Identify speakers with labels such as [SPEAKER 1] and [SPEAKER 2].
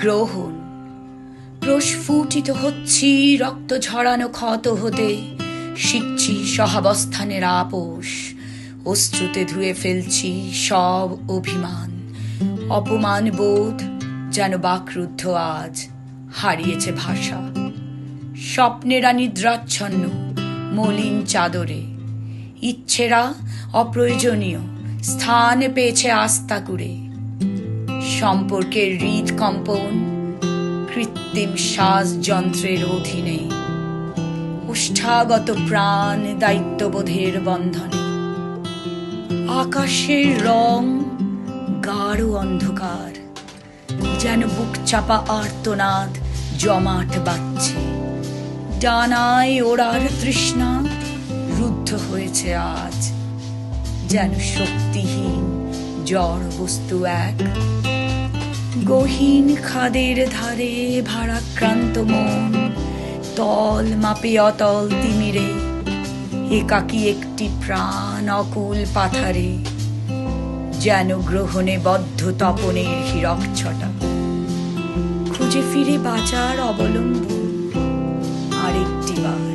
[SPEAKER 1] গ্রহণ। প্রস্ফুটিত হচ্ছি রক্ত ঝরানো ক্ষত হতে, শিখছি সহাবস্থানের আপোষ, অশ্রুতে ধুয়ে ফেলছি সব অভিমান। অপমান বোধ যেন বাকরুদ্ধ আজ, হারিয়েছে ভাষা। স্বপ্নেরা নিদ্রাচ্ছন্ন মলিন চাদরে, ইচ্ছেরা অপ্রয়োজনীয় স্থান পেয়েছে আস্থা করে। সম্পর্কের হৃদকম্পন কৃত্রিম শ্বাসযন্ত্রের অধীনে, ওষ্ঠাগত প্রাণ দায়িত্ববোধের বন্ধনে। আকাশের রং গাঢ় অন্ধকার, যেন বুক চাপা আর্তনাদ জমাট বাজছে। ডানায় ওড়ার তৃষ্ণা রুদ্ধ হয়েছে আজ, যেন শক্তিহীন জড় বস্তু এক। গহীন খাদের ধারে ভারাক্রান্ত মন, তল মাপে অতল তিমিরে, একাকী একটি প্রাণ অকুল পাথারে, যেন গ্রহণে বদ্ধ তপনের হীরক ছটা। খুঁজে ফিরে বাঁচার অবলম্বন আরেকটি বার।